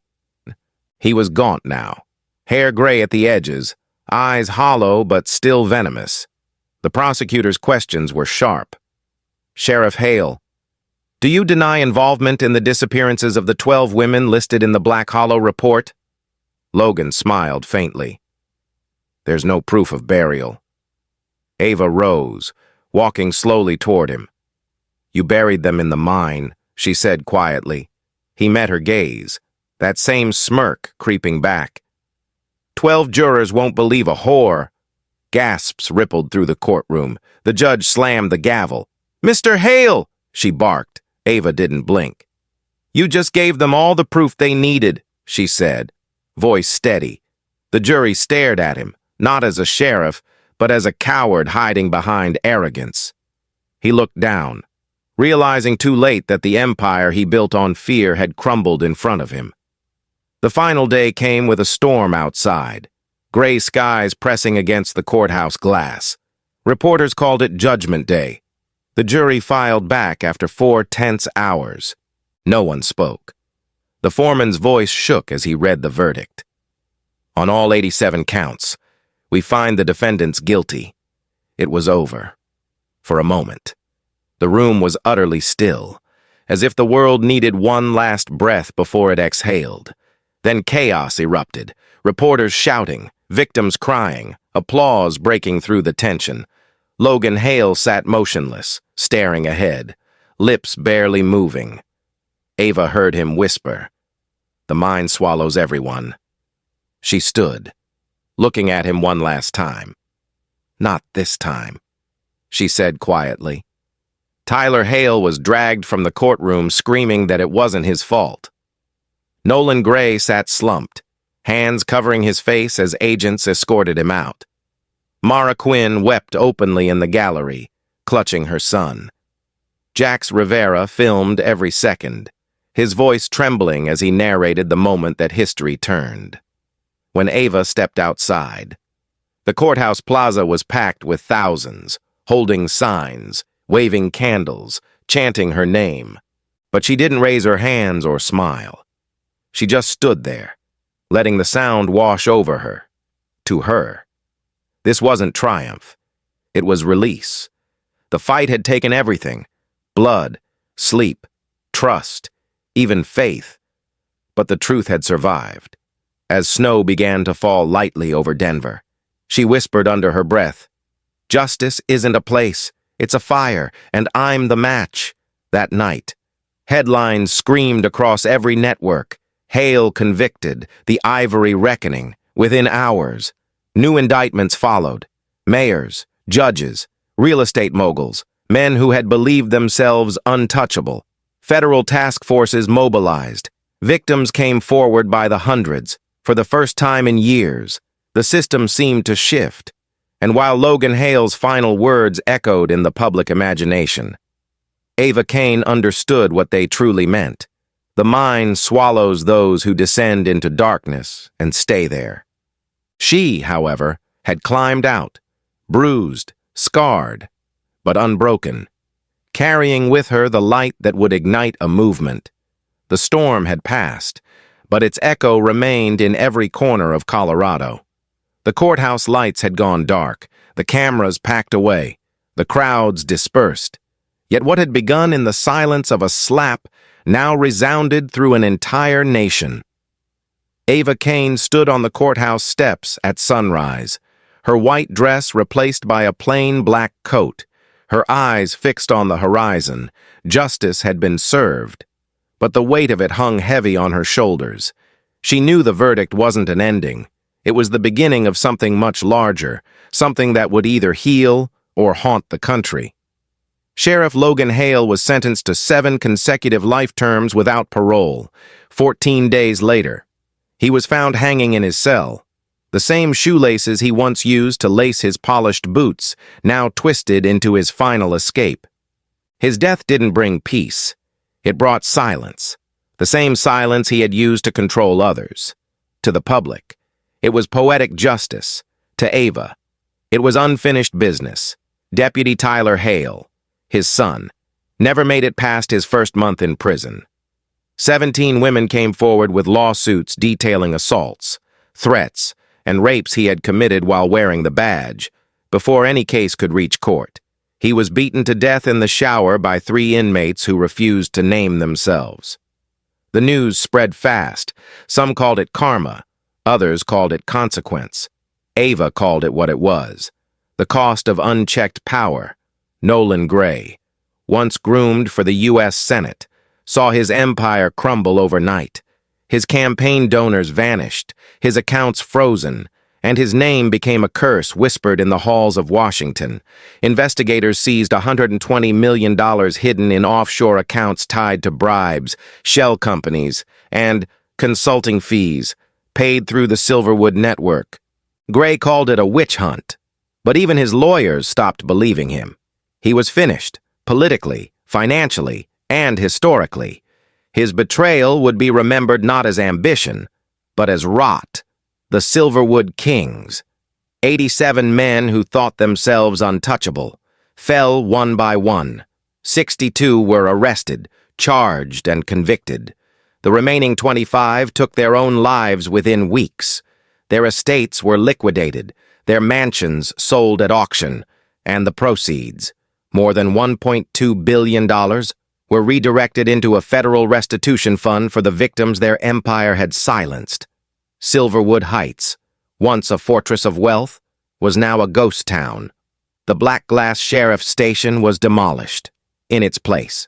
He was gaunt now, hair gray at the edges, eyes hollow but still venomous. The prosecutor's questions were sharp. "Sheriff Hale, do you deny involvement in the disappearances of the 12 women listed in the Black Hollow report?" Logan smiled faintly. "There's no proof of burial." Ava rose, walking slowly toward him. "You buried them in the mine," she said quietly. He met her gaze, that same smirk creeping back. 12 jurors won't believe a whore." Gasps rippled through the courtroom. The judge slammed the gavel. "Mr. Hale!" she barked. Ava didn't blink. "You just gave them all the proof they needed," she said, voice steady. The jury stared at him, not as a sheriff, but as a coward hiding behind arrogance. He looked down, realizing too late that the empire he built on fear had crumbled in front of him. The final day came with a storm outside, gray skies pressing against the courthouse glass. Reporters called it Judgment Day. The jury filed back after 4 tense hours. No one spoke. The foreman's voice shook as he read the verdict. "On all 87 counts, we find the defendants guilty." It was over. For a moment, the room was utterly still, as if the world needed one last breath before it exhaled. Then chaos erupted, reporters shouting, victims crying, applause breaking through the tension. Logan Hale sat motionless, staring ahead, lips barely moving. Ava heard him whisper, "The mind swallows everyone." She stood, looking at him one last time. "Not this time," she said quietly. Tyler Hale was dragged from the courtroom screaming that it wasn't his fault. Nolan Gray sat slumped, hands covering his face as agents escorted him out. Mara Quinn wept openly in the gallery, clutching her son. Jax Rivera filmed every second, his voice trembling as he narrated the moment that history turned. When Ava stepped outside, the courthouse plaza was packed with thousands, holding signs, waving candles, chanting her name. But she didn't raise her hands or smile. She just stood there, letting the sound wash over her. To her, this wasn't triumph. It was release. The fight had taken everything: blood, sleep, trust, even faith. But the truth had survived. As snow began to fall lightly over Denver, she whispered under her breath, "Justice isn't a place, it's a fire, and I'm the match." That night, headlines screamed across every network. Hale convicted, the Ivory reckoning. Within hours, new indictments followed. Mayors, judges, real estate moguls, men who had believed themselves untouchable. Federal task forces mobilized. Victims came forward by the hundreds. For the first time in years, the system seemed to shift. And while Logan Hale's final words echoed in the public imagination, Ava Kane understood what they truly meant. The mind swallows those who descend into darkness and stay there. She, however, had climbed out, bruised, scarred, but unbroken, carrying with her the light that would ignite a movement. The storm had passed, but its echo remained in every corner of Colorado. The courthouse lights had gone dark, the cameras packed away, the crowds dispersed. Yet what had begun in the silence of a slap now resounded through an entire nation. Ava Kane stood on the courthouse steps at sunrise, her white dress replaced by a plain black coat, her eyes fixed on the horizon. Justice had been served, but the weight of it hung heavy on her shoulders. She knew the verdict wasn't an ending. It was the beginning of something much larger, something that would either heal or haunt the country. Sheriff Logan Hale was sentenced to 7 consecutive life terms without parole. 14 days later, he was found hanging in his cell. The same shoelaces he once used to lace his polished boots, now twisted into his final escape. His death didn't bring peace. It brought silence. The same silence he had used to control others. To the public, it was poetic justice. To Ava, it was unfinished business. Deputy Tyler Hale, his son, never made it past his first month in prison. 17 women came forward with lawsuits detailing assaults, threats, and rapes he had committed while wearing the badge. Before any case could reach court, he was beaten to death in the shower by 3 inmates who refused to name themselves. The news spread fast. Some called it karma. Others called it consequence. Ava called it what it was: the cost of unchecked power. Nolan Gray, once groomed for the U.S. Senate, saw his empire crumble overnight. His campaign donors vanished, his accounts frozen, and his name became a curse whispered in the halls of Washington. Investigators seized $120 million hidden in offshore accounts tied to bribes, shell companies, and consulting fees paid through the Silverwood network. Gray called it a witch hunt, but even his lawyers stopped believing him. He was finished, politically, financially, and historically. His betrayal would be remembered not as ambition, but as rot. The Silverwood Kings, 87 men who thought themselves untouchable, fell one by one. 62 were arrested, charged, and convicted. The remaining 25 took their own lives within weeks. Their estates were liquidated, their mansions sold at auction, and the proceeds, more than $1.2 billion, were redirected into a federal restitution fund for the victims their empire had silenced. Silverwood Heights, once a fortress of wealth, was now a ghost town. The Black Glass Sheriff Station was demolished. In its place,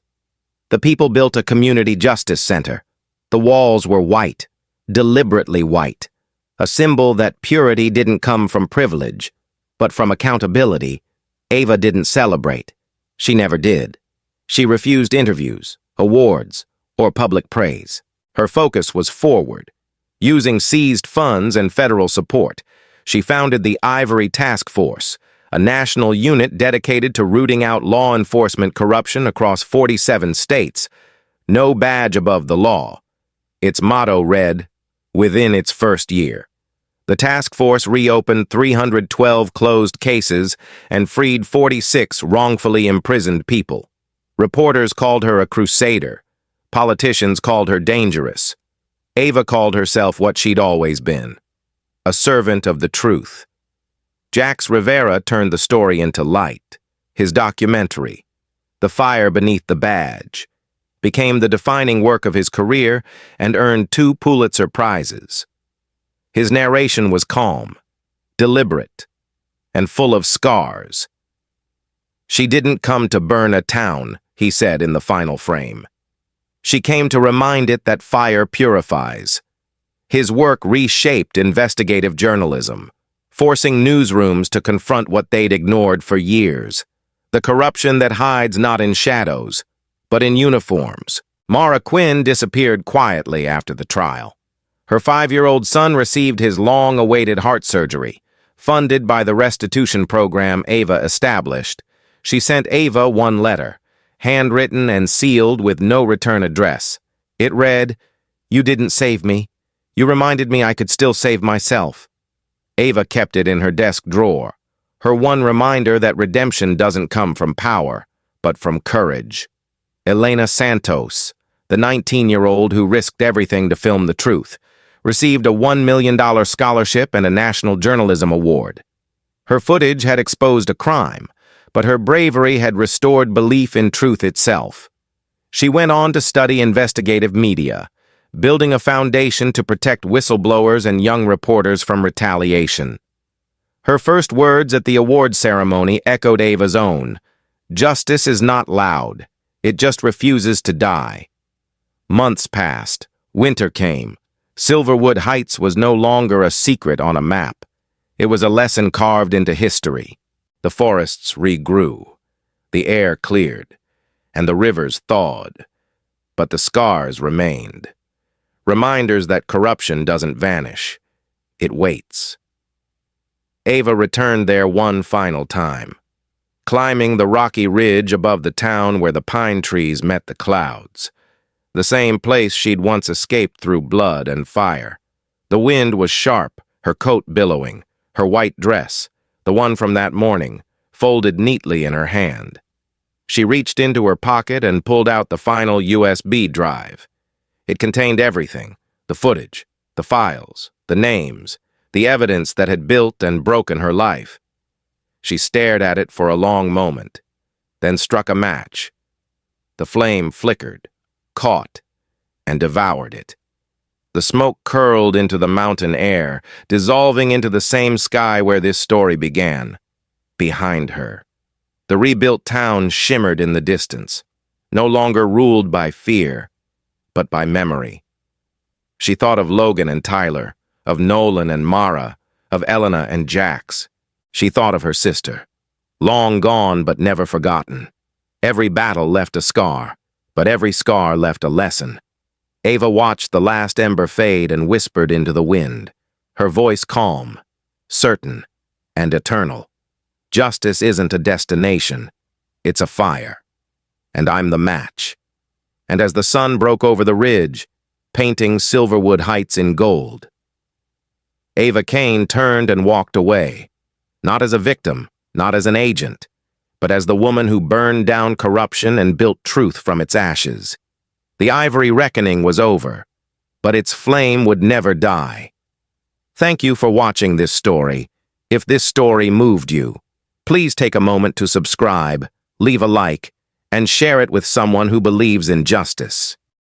the people built a community justice center. The walls were white, deliberately white, a symbol that purity didn't come from privilege, but from accountability. Ava didn't celebrate. She never did. She refused interviews, awards, or public praise. Her focus was forward. Using seized funds and federal support, she founded the Ivory Task Force, a national unit dedicated to rooting out law enforcement corruption across 47 states. No badge above the law. Its motto read, "Within its first year." The task force reopened 312 closed cases and freed 46 wrongfully imprisoned people. Reporters called her a crusader. Politicians called her dangerous. Ava called herself what she'd always been, a servant of the truth. Jax Rivera turned the story into light. His documentary, The Fire Beneath the Badge, became the defining work of his career and earned 2 Pulitzer Prizes. His narration was calm, deliberate, and full of scars. "She didn't come to burn a town," he said in the final frame. "She came to remind it that fire purifies." His work reshaped investigative journalism, forcing newsrooms to confront what they'd ignored for years: the corruption that hides not in shadows, but in uniforms. Maura Quinn disappeared quietly after the trial. Her 5-year-old son received his long-awaited heart surgery, funded by the restitution program Ava established. She sent Ava one letter, handwritten and sealed with no return address. It read, "You didn't save me. You reminded me I could still save myself." Ava kept it in her desk drawer, her one reminder that redemption doesn't come from power, but from courage. Elena Santos, the 19-year-old who risked everything to film the truth, received a $1 million scholarship and a National Journalism Award. Her footage had exposed a crime, but her bravery had restored belief in truth itself. She went on to study investigative media, building a foundation to protect whistleblowers and young reporters from retaliation. Her first words at the award ceremony echoed Ava's own: "Justice is not loud. It just refuses to die." Months passed. Winter came. Silverwood Heights was no longer a secret on a map. It was a lesson carved into history. The forests regrew, the air cleared, and the rivers thawed. But the scars remained. Reminders that corruption doesn't vanish. It waits. Ava returned there one final time, climbing the rocky ridge above the town where the pine trees met the clouds, the same place she'd once escaped through blood and fire. The wind was sharp, her coat billowing, her white dress, the one from that morning, folded neatly in her hand. She reached into her pocket and pulled out the final USB drive. It contained everything: the footage, the files, the names, the evidence that had built and broken her life. She stared at it for a long moment, then struck a match. The flame flickered, caught, and devoured it. The smoke curled into the mountain air, dissolving into the same sky where this story began. Behind her, the rebuilt town shimmered in the distance, no longer ruled by fear, but by memory. She thought of Logan and Tyler, of Nolan and Mara, of Elena and Jax. She thought of her sister, long gone but never forgotten. Every battle left a scar, but every scar left a lesson. Ava watched the last ember fade and whispered into the wind, her voice calm, certain, and eternal. Justice isn't a destination, it's a fire. And I'm the match. And as the sun broke over the ridge, painting Silverwood Heights in gold, Ava Kane turned and walked away, not as a victim, not as an agent, but as the woman who burned down corruption and built truth from its ashes. The ivory reckoning was over, but its flame would never die. Thank you for watching this story. If this story moved you, please take a moment to subscribe, leave a like, and share it with someone who believes in justice.